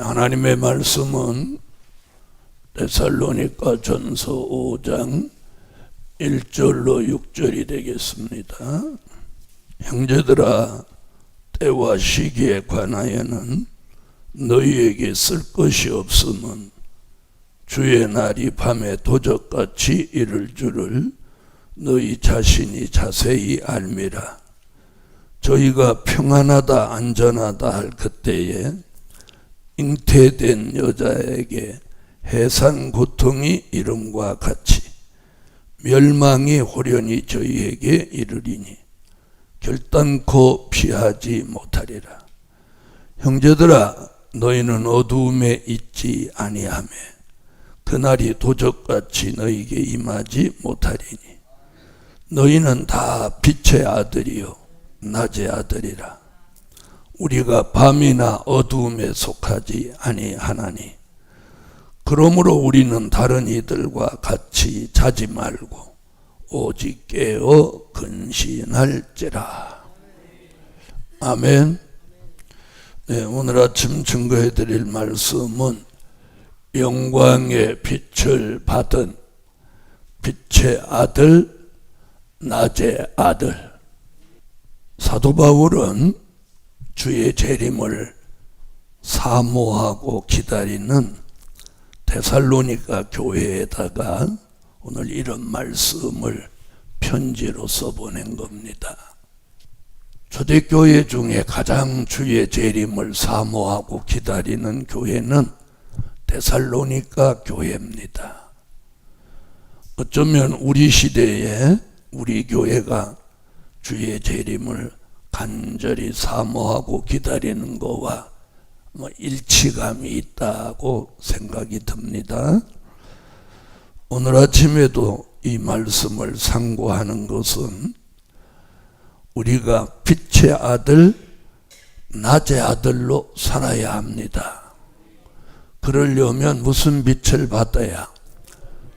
하나님의 말씀은 데살로니가 전서 5장 1절로 6절이 되겠습니다. 형제들아, 때와 시기에 관하여는 너희에게 쓸 것이 없음은 주의 날이 밤에 도적같이 이를 줄을 너희 자신이 자세히 알미라. 저희가 평안하다 안전하다 할 그때에 잉태된 여자에게 해산 고통이 이름과 같이 멸망이 호련히 저희에게 이르리니 결단코 피하지 못하리라. 형제들아, 너희는 어두움에 있지 아니하며 그날이 도적같이 너희에게 임하지 못하리니 너희는 다 빛의 아들이요 낮의 아들이라. 우리가 밤이나 어두움에 속하지 아니하나니 그러므로 우리는 다른 이들과 같이 자지 말고 오직 깨어 근신할지라. 아멘. 네, 오늘 아침 증거해 드릴 말씀은 영광의 빛을 받은 빛의 아들, 낮의 아들. 사도 바울은 주의 재림을 사모하고 기다리는 데살로니가 교회에다가 오늘 이런 말씀을 편지로 써보낸 겁니다. 초대교회 중에 가장 주의 재림을 사모하고 기다리는 교회는 데살로니가 교회입니다. 어쩌면 우리 시대에 우리 교회가 주의 재림을 간절히 사모하고 기다리는 것과 일치감이 있다고 생각이 듭니다. 오늘 아침에도 이 말씀을 상고하는 것은 우리가 빛의 아들, 낮의 아들로 살아야 합니다. 그러려면 무슨 빛을 받아야?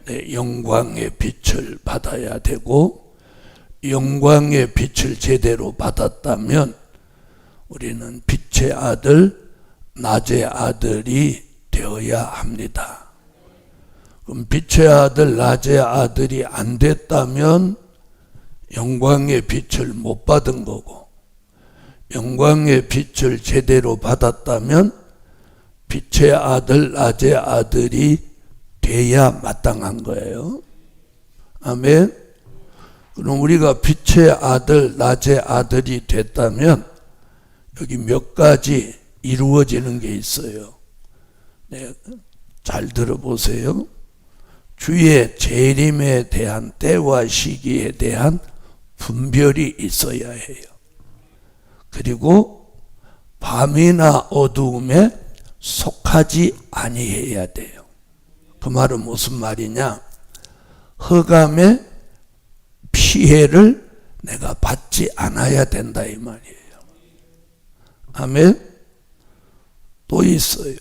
영광의 빛을 받아야 되고, 영광의 빛을 제대로 받았다면 우리는 빛의 아들, 낮의 아들이 되어야 합니다. 그럼 빛의 아들, 낮의 아들이 안 됐다면 영광의 빛을 못 받은 거고, 영광의 빛을 제대로 받았다면 빛의 아들, 낮의 아들이 돼야 마땅한 거예요. 아멘. 그럼 우리가 빛의 아들, 낮의 아들이 됐다면 여기 몇 가지 이루어지는 게 있어요. 네, 잘 들어보세요. 주의 재림에 대한 때와 시기에 대한 분별이 있어야 해요. 그리고 밤이나 어두움에 속하지 아니해야 돼요. 그 말은 무슨 말이냐? 흑암의 피해를 내가 받지 않아야 된다 이 말이에요. 아멘. 또 있어요.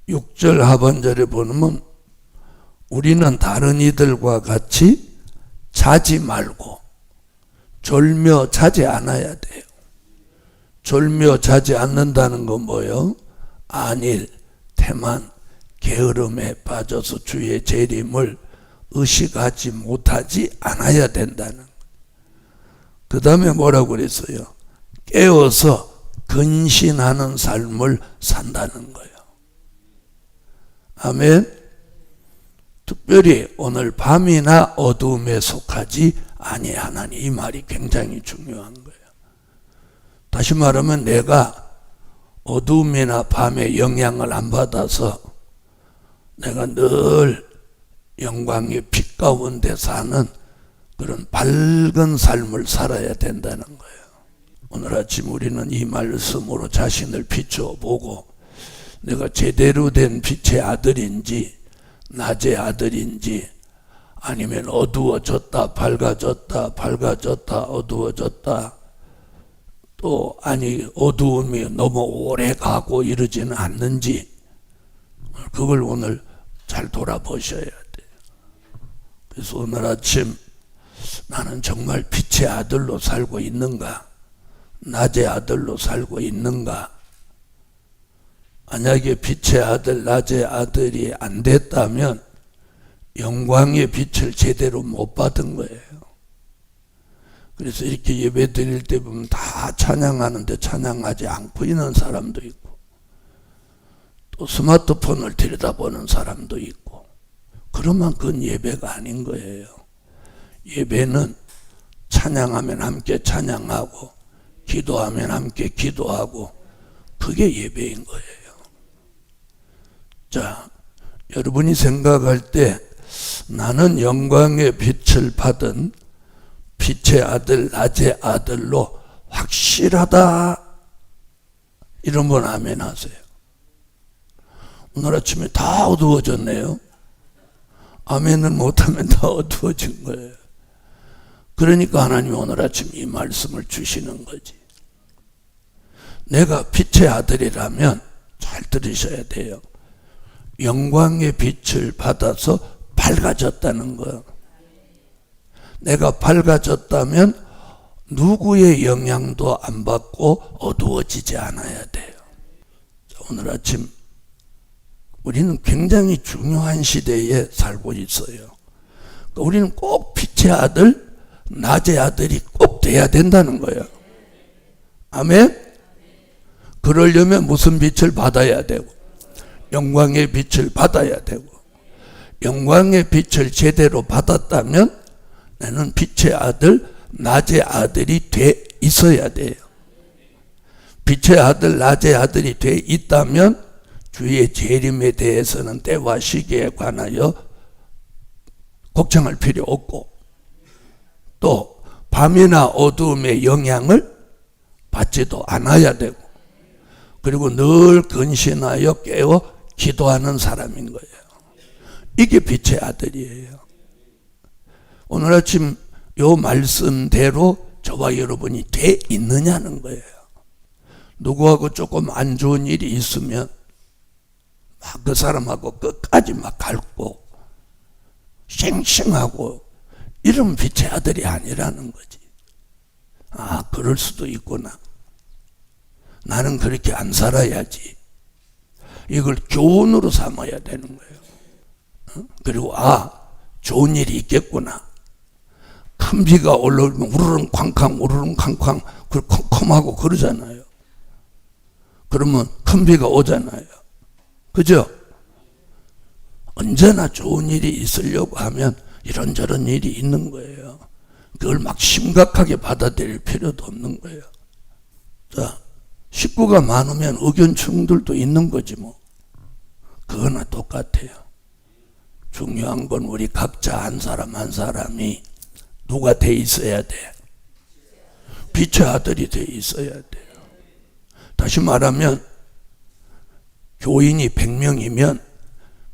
6절 하반절에 보면 우리는 다른 이들과 같이 자지 말고 졸며 자지 않아야 돼요. 졸며 자지 않는다는 건 뭐예요? 안일, 태만, 게으름에 빠져서 주의 재림을 의식하지 못하지 않아야 된다는 거예요. 그 다음에 뭐라고 그랬어요? 깨어서 근신하는 삶을 산다는 거예요. 아멘. 특별히 오늘 밤이나 어두움에 속하지 아니하나니 이 말이 굉장히 중요한 거예요. 다시 말하면 내가 어두움이나 밤에 영향을 안 받아서 내가 늘 영광의 빛 가운데 사는 그런 밝은 삶을 살아야 된다는 거예요. 오늘 아침 우리는 이 말씀으로 자신을 비춰보고 내가 제대로 된 빛의 아들인지 낮의 아들인지 아니면 어두워졌다 밝아졌다 밝아졌다 어두워졌다 또 아니 어두움이 너무 오래 가고 이러지는 않는지 그걸 오늘 잘 돌아보셔야 돼요. 그래서 오늘 아침 나는 정말 빛의 아들로 살고 있는가? 낮의 아들로 살고 있는가? 만약에 빛의 아들, 낮의 아들이 안 됐다면 영광의 빛을 제대로 못 받은 거예요. 그래서 이렇게 예배 드릴 때 보면 다 찬양하는데 찬양하지 않고 있는 사람도 있고, 또 스마트폰을 들여다보는 사람도 있고, 그러면 그건 예배가 아닌 거예요. 예배는 찬양하면 함께 찬양하고, 기도하면 함께 기도하고, 그게 예배인 거예요. 자, 여러분이 생각할 때 나는 영광의 빛을 받은 빛의 아들, 낮의 아들로 확실하다, 이런 분 아멘 하세요. 오늘 아침에 다 어두워졌네요. 아멘을 못하면 다 어두워진 거예요. 그러니까 하나님이 오늘 아침 이 말씀을 주시는 거지. 내가 빛의 아들이라면 잘 들으셔야 돼요. 영광의 빛을 받아서 밝아졌다는 거. 내가 밝아졌다면 누구의 영향도 안 받고 어두워지지 않아야 돼요. 오늘 아침 우리는 굉장히 중요한 시대에 살고 있어요. 우리는 꼭 빛의 아들, 낮의 아들이 꼭 돼야 된다는 거예요. 아멘? 그러려면 무슨 빛을 받아야 되고, 영광의 빛을 받아야 되고, 영광의 빛을 제대로 받았다면 나는 빛의 아들, 낮의 아들이 돼 있어야 돼요. 빛의 아들, 낮의 아들이 돼 있다면 주의 재림에 대해서는 때와 시기에 관하여 걱정할 필요 없고, 또 밤이나 어두움의 영향을 받지도 않아야 되고, 그리고 늘 근신하여 깨어 기도하는 사람인 거예요. 이게 빛의 아들이에요. 오늘 아침 요 말씀대로 저와 여러분이 돼 있느냐는 거예요. 누구하고 조금 안 좋은 일이 있으면 막 그 사람하고 끝까지 막 갈고 싱싱하고, 이런 빛의 아들이 아니라는 거지. 아, 그럴 수도 있구나. 나는 그렇게 안 살아야지. 이걸 교훈으로 삼아야 되는 거예요. 그리고 좋은 일이 있겠구나. 큰 비가 올라오면 우르릉 쾅쾅 우르릉 쾅쾅 컴컴하고 그러잖아요. 그러면 큰 비가 오잖아요. 그죠? 언제나 좋은 일이 있으려고 하면 이런저런 일이 있는 거예요. 그걸 막 심각하게 받아들일 필요도 없는 거예요. 자, 식구가 많으면 의견 충돌도 있는 거지 뭐. 그거나 똑같아요. 중요한 건 우리 각자 한 사람 한 사람이 누가 돼 있어야 돼? 빛의 아들이 돼 있어야 돼요. 다시 말하면 교인이 100명이면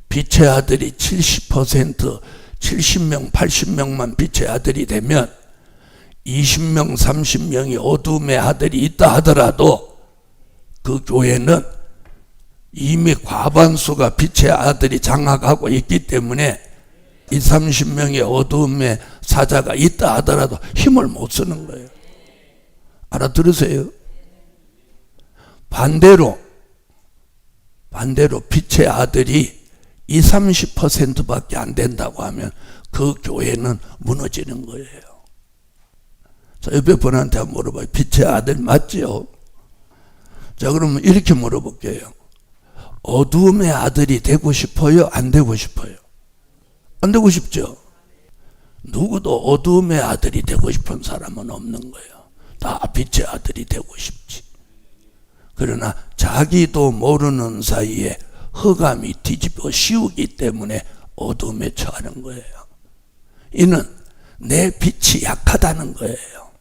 빛의 아들이 70%, 70명, 80명만 빛의 아들이 되면 20명, 30명이 어둠의 아들이 있다 하더라도 그 교회는 이미 과반수가 빛의 아들이 장악하고 있기 때문에 20, 30명의 어둠의 사자가 있다 하더라도 힘을 못 쓰는 거예요. 알아들으세요? 반대로 빛의 아들이 20, 30%밖에 안 된다고 하면 그 교회는 무너지는 거예요. 자, 옆에 분한테 한번 물어봐요. 빛의 아들 맞지요? 자, 그러면 이렇게 물어볼게요. 어둠의 아들이 되고 싶어요? 안 되고 싶어요? 안 되고 싶죠? 누구도 어둠의 아들이 되고 싶은 사람은 없는 거예요. 다 빛의 아들이 되고 싶지. 그러나 자기도 모르는 사이에 흑암이 뒤집어 씌우기 때문에 어둠에 처하는 거예요. 이는 내 빛이 약하다는 거예요.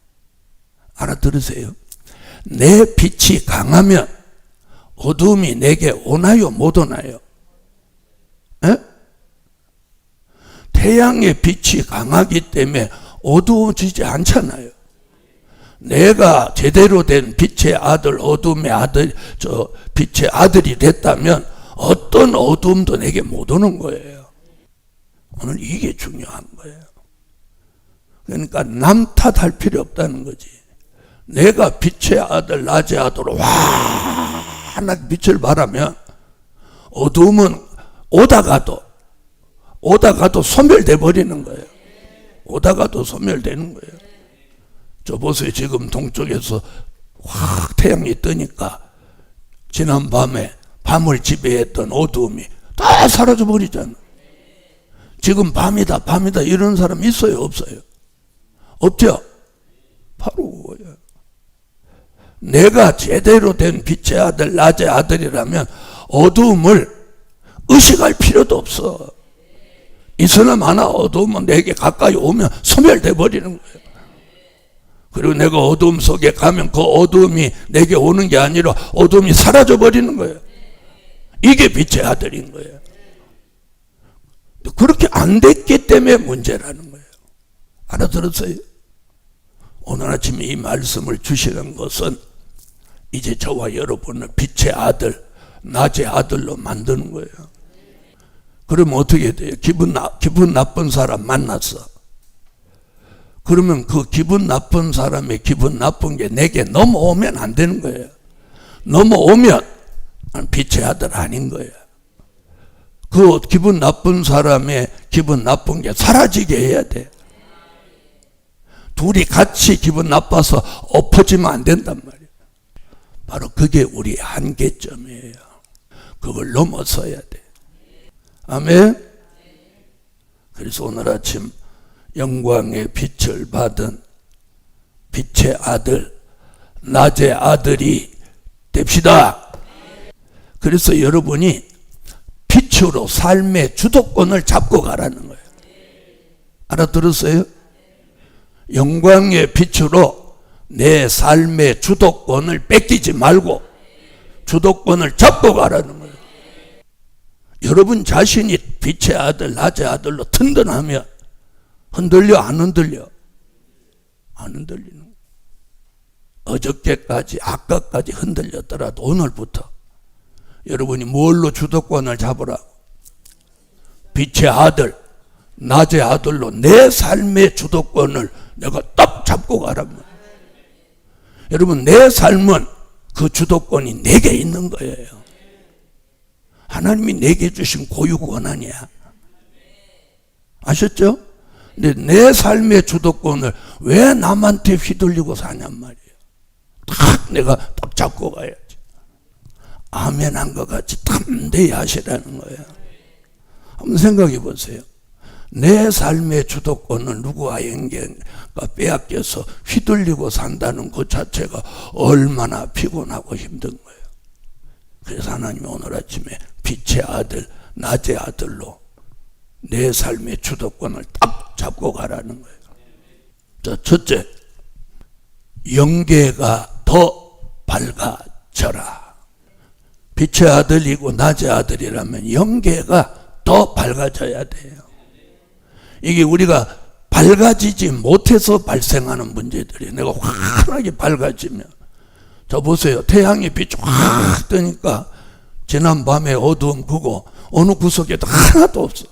알아들으세요? 내 빛이 강하면 어둠이 내게 오나요? 못 오나요? 에? 태양의 빛이 강하기 때문에 어두워지지 않잖아요. 내가 제대로 된 빛의 아들, 어둠의 아들, 빛의 아들이 됐다면 어떤 어둠도 내게 못 오는 거예요. 오늘 이게 중요한 거예요. 그러니까 남 탓할 필요 없다는 거지. 내가 빛의 아들, 낮의 아들로 환하게 빛을 발하면 어두움은 오다가도 소멸돼 버리는 거예요. 오다가도 소멸되는 거예요. 저 보세요. 지금 동쪽에서 확 태양이 뜨니까 지난 밤을 지배했던 어두움이 다 사라져 버리잖아. 지금 밤이다 이런 사람 있어요, 없어요? 없죠? 바로 그거예요. 내가 제대로 된 빛의 아들, 낮의 아들이라면 어두움을 의식할 필요도 없어. 있으나 마나 어두움은 내게 가까이 오면 소멸돼 버리는 거예요. 그리고 내가 어두움 속에 가면 그 어두움이 내게 오는 게 아니라 어두움이 사라져 버리는 거예요. 이게 빛의 아들인 거예요. 그렇게 안 됐기 때문에 문제라는 거예요. 알아들었어요? 오늘 아침에 이 말씀을 주시는 것은 이제 저와 여러분을 빛의 아들, 낮의 아들로 만드는 거예요. 그러면 어떻게 돼요? 기분 나쁜 사람 만났어. 그러면 그 기분 나쁜 사람의 기분 나쁜 게 내게 넘어오면 안 되는 거예요. 넘어오면 빛의 아들 아닌 거예요. 그 기분 나쁜 사람의 기분 나쁜 게 사라지게 해야 돼. 둘이 같이 기분 나빠서 엎어지면 안 된단 말이에요. 바로 그게 우리의 한계점이에요. 그걸 넘어서야 돼. 아멘. 그래서 오늘 아침 영광의 빛을 받은 빛의 아들, 낮의 아들이 됩시다. 그래서 여러분이 빛으로 삶의 주도권을 잡고 가라는 거예요. 알아들었어요? 영광의 빛으로 내 삶의 주도권을 뺏기지 말고 주도권을 잡고 가라는 거예요. 여러분 자신이 빛의 아들, 낮의 아들로 튼튼하면 흔들려, 안 흔들려? 안 흔들리는 거예요. 어저께까지, 아까까지 흔들렸더라도 오늘부터 여러분이 뭘로 주도권을 잡으라고? 빛의 아들, 낮의 아들로 내 삶의 주도권을 내가 딱 잡고 가라면, 여러분 내 삶은 그 주도권이 내게 있는 거예요. 하나님이 내게 주신 고유 권한이야. 아셨죠? 근데 내 삶의 주도권을 왜 남한테 휘둘리고 사냔 말이에요. 딱 내가 딱 잡고 가야지. 아멘 한 것 같이 담대히 하시라는 거예요. 한번 생각해 보세요. 내 삶의 주도권을 누구와 연계가 빼앗겨서 휘둘리고 산다는 그 자체가 얼마나 피곤하고 힘든 거예요. 그래서 하나님이 오늘 아침에 빛의 아들, 낮의 아들로 내 삶의 주도권을 딱 잡고 가라는 거예요. 자, 첫째, 영계가 더 밝아져라. 빛의 아들이고 낮의 아들이라면 영계가 더 밝아져야 돼요. 이게 우리가 밝아지지 못해서 발생하는 문제들이에요. 내가 환하게 밝아지면, 저 보세요. 태양의 빛이 확 뜨니까 지난 밤에 어두움 그거 어느 구석에도 하나도 없어.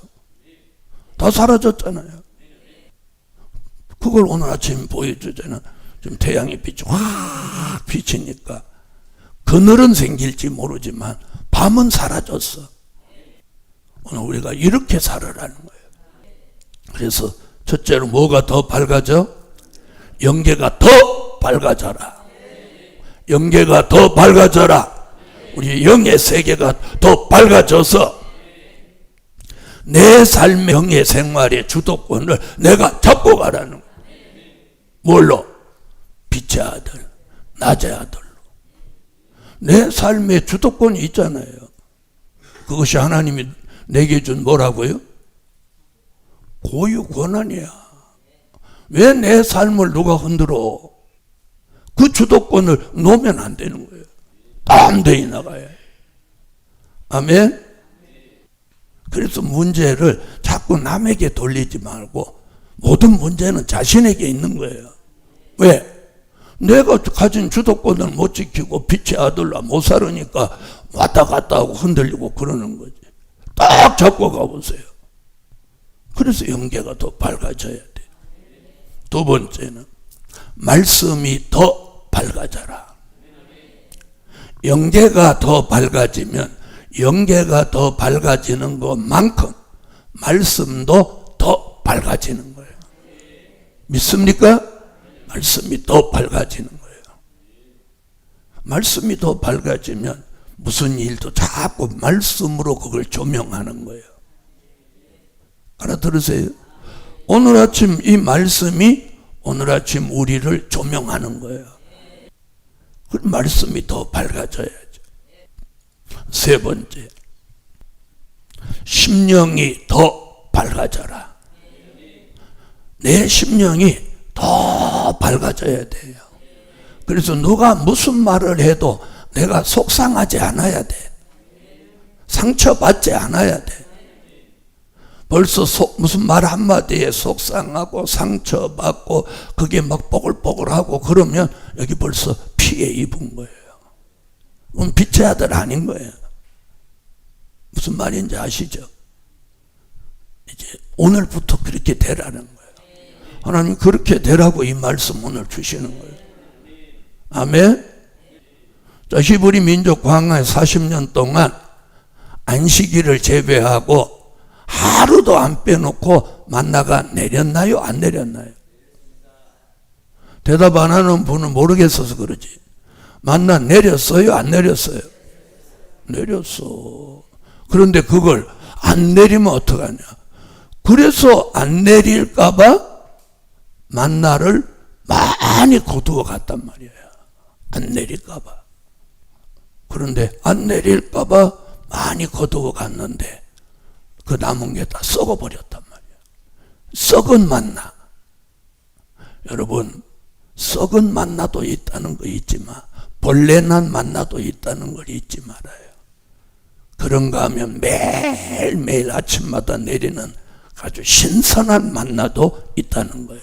다 사라졌잖아요. 그걸 오늘 아침에 보여주잖아. 지금 태양의 빛이 확 비치니까 그늘은 생길지 모르지만 밤은 사라졌어. 오늘 우리가 이렇게 살아라는 거예요. 그래서 첫째로 뭐가 더 밝아져? 영계가 더 밝아져라. 영계가 더 밝아져라. 우리 영의 세계가 더 밝아져서 내 삶의 영의 생활의 주도권을 내가 잡고 가라는 거예요. 뭘로? 빛의 아들, 낮의 아들로. 내 삶의 주도권이 있잖아요. 그것이 하나님이 내게 준 뭐라고요? 고유 권한이야. 왜 내 삶을 누가 흔들어? 그 주도권을 놓으면 안 되는 거예요. 담대히 나가야 해. 아멘? 그래서 문제를 자꾸 남에게 돌리지 말고 모든 문제는 자신에게 있는 거예요. 왜? 내가 가진 주도권을 못 지키고 빛의 아들로 못 살으니까 왔다 갔다 하고 흔들리고 그러는 거지. 딱 잡고 가보세요. 그래서 영계가 더 밝아져야 돼. 두 번째는 말씀이 더 밝아져라. 영계가 더 밝아지면 영계가 더 밝아지는 것만큼 말씀도 더 밝아지는 거예요. 믿습니까? 말씀이 더 밝아지는 거예요. 말씀이 더 밝아지면 무슨 일도 자꾸 말씀으로 그걸 조명하는 거예요. 알아들으세요? 오늘 아침 이 말씀이 오늘 아침 우리를 조명하는 거예요. 그 말씀이 더 밝아져야죠. 세 번째, 심령이 더 밝아져라. 내 심령이 더 밝아져야 돼요. 그래서 누가 무슨 말을 해도 내가 속상하지 않아야 돼. 상처받지 않아야 돼. 벌써 무슨 말 한마디에 속상하고 상처받고 그게 막 뽀글뽀글하고 그러면 여기 벌써 피해 입은 거예요. 그건 빛의 아들 아닌 거예요. 무슨 말인지 아시죠? 이제 오늘부터 그렇게 되라는 거예요. 하나님 그렇게 되라고 이 말씀 오늘 주시는 거예요. 아멘. 자, 히브리 민족 광야에 40년 동안 안식일을 제외하고 하루도 안 빼놓고 만나가 내렸나요? 안 내렸나요? 대답 안 하는 분은 모르겠어서 그러지. 만나 내렸어요? 안 내렸어요? 내렸어. 그런데 그걸 안 내리면 어떡하냐? 그래서 안 내릴까봐 만나를 많이 거두어 갔단 말이에요. 안 내릴까봐. 그런데 안 내릴까봐 많이 거두어 갔는데 그 남은 게 다 썩어버렸단 말이에요. 썩은 만나. 여러분, 썩은 만나도 있다는 거 잊지 마. 벌레난 만나도 있다는 걸 잊지 말아요. 그런가 하면 매일매일 아침마다 내리는 아주 신선한 만나도 있다는 거예요.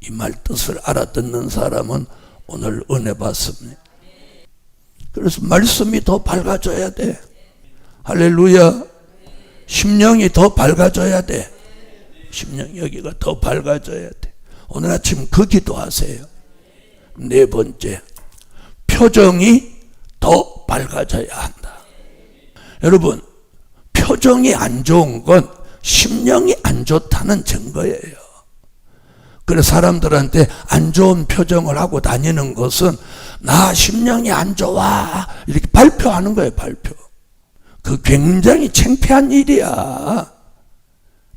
이 말 뜻을 알아듣는 사람은 오늘 은혜 받습니다. 그래서 말씀이 더 밝아져야 돼. 할렐루야. 심령이 더 밝아져야 돼. 심령 여기가 더 밝아져야 돼. 오늘 아침 그 기도하세요. 네 번째, 표정이 더 밝아져야 한다. 여러분, 표정이 안 좋은 건 심령이 안 좋다는 증거예요. 그래서 사람들한테 안 좋은 표정을 하고 다니는 것은 나 심령이 안 좋아 이렇게 발표하는 거예요. 발표. 그 굉장히 창피한 일이야.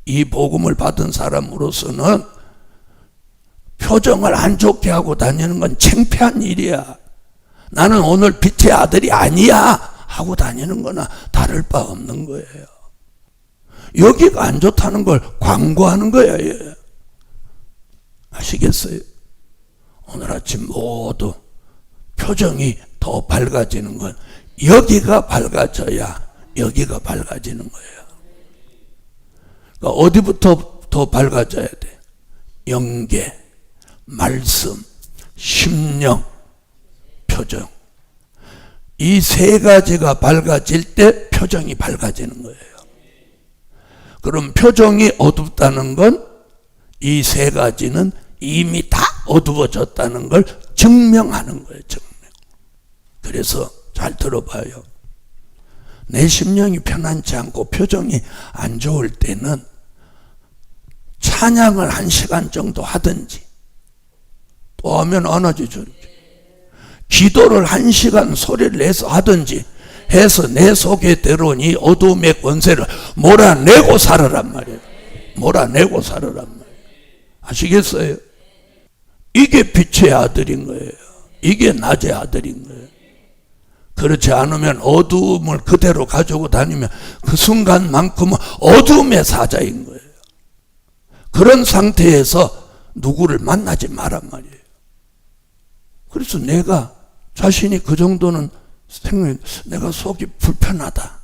이 복음을 받은 사람으로서는 표정을 안 좋게 하고 다니는 건 창피한 일이야. 나는 오늘 빛의 아들이 아니야 하고 다니는 거나 다를 바 없는 거예요. 여기가 안 좋다는 걸 광고하는 거예요. 아시겠어요? 오늘 아침 모두 표정이 더 밝아지는 건 여기가 밝아져야 여기가 밝아지는 거예요. 그러니까 어디부터 더 밝아져야 돼? 영계, 말씀, 심령, 표정. 이 세 가지가 밝아질 때 표정이 밝아지는 거예요. 그럼 표정이 어둡다는 건 이 세 가지는 이미 다 어두워졌다는 걸 증명하는 거예요. 증명. 그래서 잘 들어봐요. 내 심령이 편안치 않고 표정이 안 좋을 때는 찬양을 1시간 정도 하든지 또 하면 안 하지. 기도를 1시간 소리를 내서 하든지 해서 내 속에 들어온 이 어둠의 권세를 몰아내고 살으란 말이에요. 몰아내고 살으란 말이에요. 아시겠어요? 이게 빛의 아들인 거예요. 이게 낮의 아들인 거예요. 그렇지 않으면 어두움을 그대로 가지고 다니면 그 순간만큼은 어두움의 사자인 거예요. 그런 상태에서 누구를 만나지 말란 말이에요. 그래서 내가 자신이 그 정도는 생각해, 내가 속이 불편하다.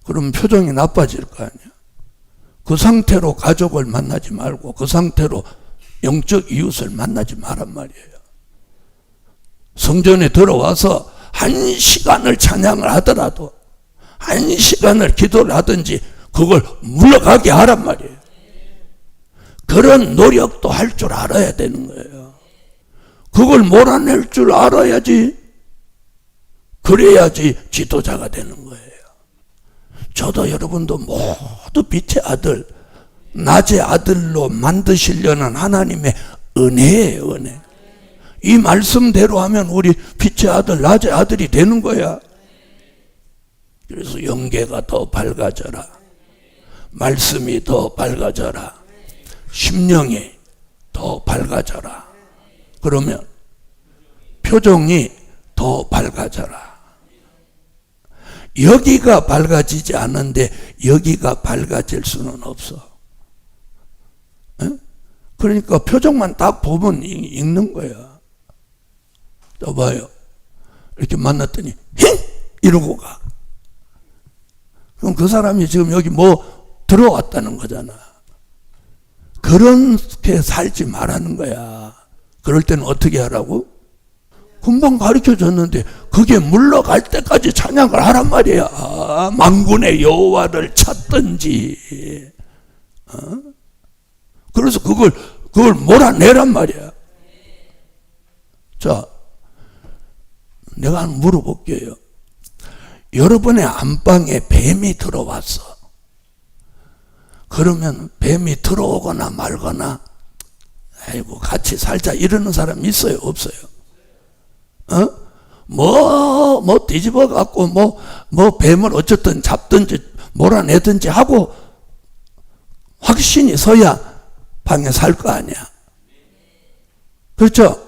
그러면 표정이 나빠질 거 아니야. 그 상태로 가족을 만나지 말고 그 상태로 영적 이웃을 만나지 말란 말이에요. 성전에 들어와서 1시간을 찬양을 하더라도 1시간을 기도를 하든지 그걸 물러가게 하란 말이에요. 그런 노력도 할 줄 알아야 되는 거예요. 그걸 몰아낼 줄 알아야지 그래야지 지도자가 되는 거예요. 저도 여러분도 모두 빛의 아들, 낮의 아들로 만드시려는 하나님의 은혜예요, 은혜. 이 말씀대로 하면 우리 빛의 아들, 낮의 아들이 되는 거야. 그래서 영계가 더 밝아져라. 말씀이 더 밝아져라. 심령이 더 밝아져라. 그러면 표정이 더 밝아져라. 여기가 밝아지지 않는데 여기가 밝아질 수는 없어. 에? 그러니까 표정만 딱 보면 읽는 거야. 또 봐요. 이렇게 만났더니 힝! 이러고 가. 그럼 그 사람이 지금 여기 뭐 들어왔다는 거잖아. 그렇게 살지 말라는 거야. 그럴 때는 어떻게 하라고? 금방 가르쳐 줬는데 그게 물러갈 때까지 찬양을 하란 말이야. 만군의 여호와를 찾든지. 그래서 그걸 몰아내란 말이야. 자, 내가 한번 물어볼게요. 여러분의 안방에 뱀이 들어왔어. 그러면 뱀이 들어오거나 말거나 아이고 같이 살자 이러는 사람 있어요, 없어요? 뭐 뒤집어 갖고 뭐 뱀을 어쨌든 잡든지 몰아내든지 하고 확신이 서야 방에 살 거 아니야. 그렇죠?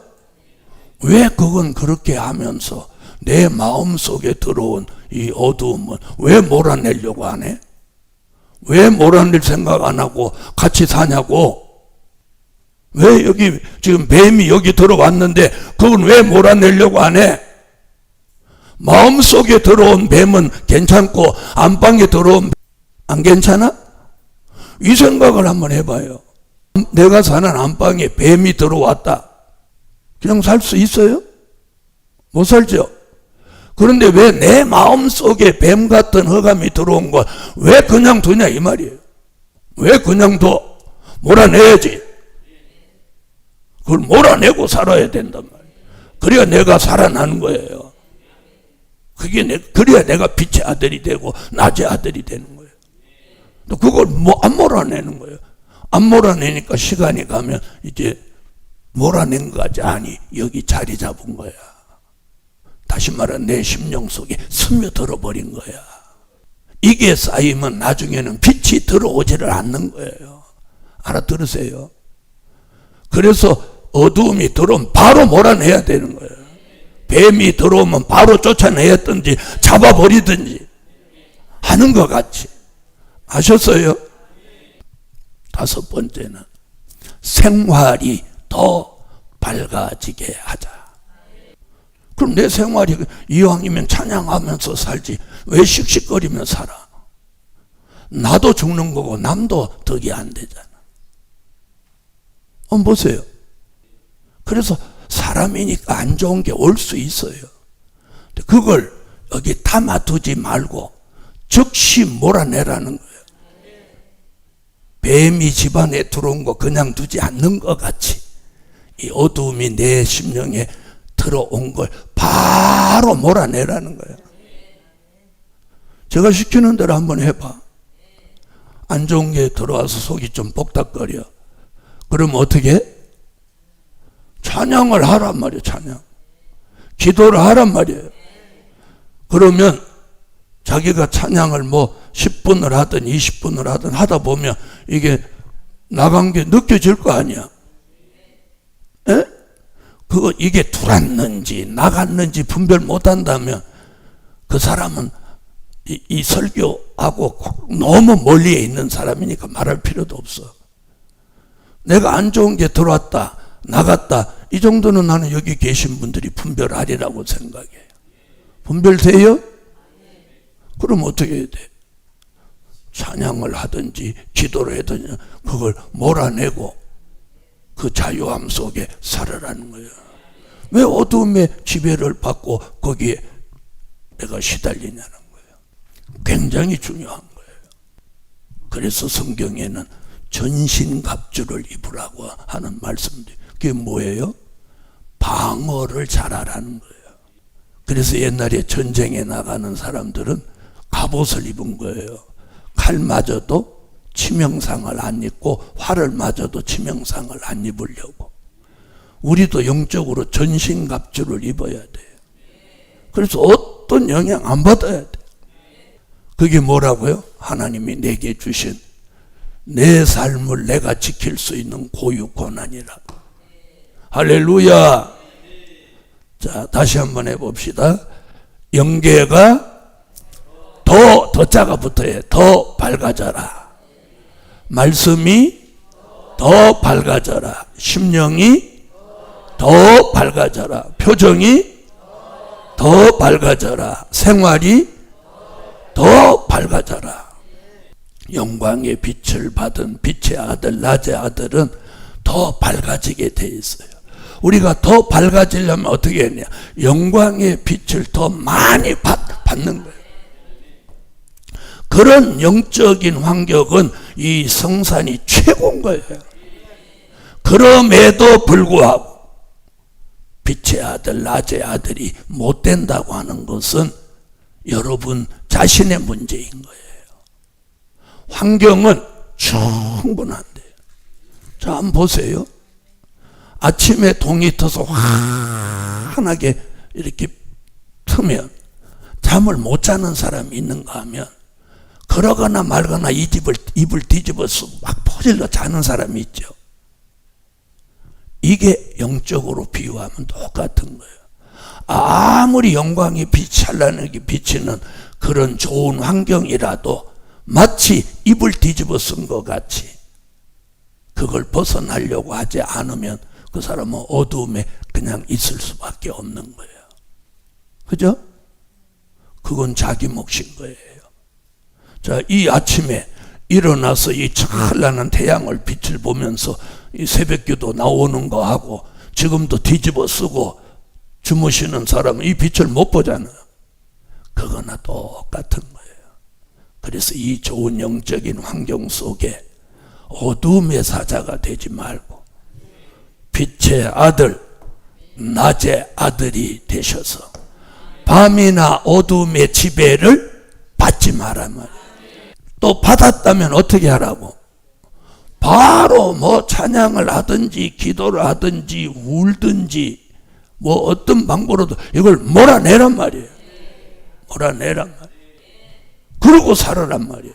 왜 그건 그렇게 하면서 내 마음속에 들어온 이 어두움은 왜 몰아내려고 안 해? 왜 몰아낼 생각 안 하고 같이 사냐고? 왜 여기 지금 뱀이 여기 들어왔는데 그건 왜 몰아내려고 안 해? 마음속에 들어온 뱀은 괜찮고 안방에 들어온 안 괜찮아? 이 생각을 한번 해봐요. 내가 사는 안방에 뱀이 들어왔다. 그냥 살 수 있어요? 못 살죠? 그런데 왜 내 마음속에 뱀 같은 허감이 들어온 걸 왜 그냥 두냐 이 말이에요. 왜 그냥 둬? 몰아내야지. 그걸 몰아내고 살아야 된단 말이에요. 그래야 내가 살아나는 거예요. 그래야 내가 빛의 아들이 되고 낮의 아들이 되는 거예요. 또 그걸 안 몰아내는 거예요. 안 몰아내니까 시간이 가면 이제 몰아낸 거지. 아니, 여기 자리 잡은 거야. 다시 말하면 내 심령 속에 스며들어 버린 거야. 이게 쌓이면 나중에는 빛이 들어오지를 않는 거예요. 알아들으세요? 그래서 어두움이 들어오면 바로 몰아내야 되는 거예요. 뱀이 들어오면 바로 쫓아내었든지 잡아버리든지 하는 것 같이. 아셨어요? 다섯 번째는 생활이 더 밝아지게 하자. 그럼 내 생활이 이왕이면 찬양하면서 살지 왜 씩씩거리며 살아? 나도 죽는 거고 남도 덕이 안 되잖아. 한번 보세요. 그래서 사람이니까 안 좋은 게 올 수 있어요. 그걸 여기 담아두지 말고 즉시 몰아내라는 거예요. 뱀이 집안에 들어온 거 그냥 두지 않는 것 같이 이 어두움이 내 심령에 들어온 걸 바로 몰아내라는 거예요. 제가 시키는 대로 한번 해봐. 안 좋은 게 들어와서 속이 좀 복닥거려. 그럼 어떻게 해? 찬양을 하란 말이에요. 찬양. 기도를 하란 말이에요. 그러면 자기가 찬양을 뭐 10분을 하든 20분을 하든 하다 보면 이게 나간 게 느껴질 거 아니야. 에? 이게 들어왔는지 나갔는지 분별 못 한다면 그 사람은 이 설교하고 너무 멀리에 있는 사람이니까 말할 필요도 없어. 내가 안 좋은 게 들어왔다 나갔다 이 정도는 나는 여기 계신 분들이 분별하리라고 생각해요. 분별돼요? 그럼 어떻게 해야 돼? 찬양을 하든지 기도를 하든지 그걸 몰아내고 그 자유함 속에 살아라는 거예요. 왜 어두움의 지배를 받고 거기에 내가 시달리냐는 거예요. 굉장히 중요한 거예요. 그래서 성경에는 전신갑주를 입으라고 하는 말씀들. 그게 뭐예요? 방어를 잘하라는 거예요. 그래서 옛날에 전쟁에 나가는 사람들은 갑옷을 입은 거예요. 칼 맞아도 치명상을 안 입고 활을 맞아도 치명상을 안 입으려고. 우리도 영적으로 전신갑주를 입어야 돼요. 그래서 어떤 영향 안 받아야 돼. 그게 뭐라고요? 하나님이 내게 주신 내 삶을 내가 지킬 수 있는 고유 권한이라고. 할렐루야. 자, 다시 한번 해봅시다. 영계가 더 자가 붙어야 더 밝아져라. 말씀이 더 밝아져라. 심령이 더 밝아져라. 표정이 더 밝아져라. 생활이 더 밝아져라. 영광의 빛을 받은 빛의 아들, 낮의 아들은 더 밝아지게 돼 있어요. 우리가 더 밝아지려면 어떻게 했냐? 영광의 빛을 더 많이 받는 거예요. 그런 영적인 환경은 이 성산이 최고인 거예요. 그럼에도 불구하고 빛의 아들, 낮의 아들이 못 된다고 하는 것은 여러분 자신의 문제인 거예요. 환경은 충분한데. 자, 한번 보세요. 아침에 동이 터서 환하게 이렇게 트면 잠을 못 자는 사람이 있는가 하면 그러거나 말거나 입을 뒤집어서 막 퍼질러 자는 사람이 있죠. 이게 영적으로 비유하면 똑같은 거예요. 아무리 영광의 빛이 찬란하게 비치는 그런 좋은 환경이라도 마치 입을 뒤집어 쓴 것 같이 그걸 벗어나려고 하지 않으면 그 사람은 어두움에 그냥 있을 수밖에 없는 거예요. 그죠? 그건 자기 몫인 거예요. 자, 이 아침에 일어나서 이 찬란한 태양을 빛을 보면서 이 새벽기도 나오는 거 하고 지금도 뒤집어 쓰고 주무시는 사람은 이 빛을 못 보잖아요. 그거나 똑같은 거예요. 그래서 이 좋은 영적인 환경 속에 어둠의 사자가 되지 말고 빛의 아들, 낮의 아들이 되셔서 밤이나 어둠의 지배를 받지 말란 말이에요. 또 받았다면 어떻게 하라고? 바로 뭐 찬양을 하든지 기도를 하든지 울든지 뭐 어떤 방법으로도 이걸 몰아내란 말이에요. 몰아내란 말이에요. 그러고 살아란 말이에요.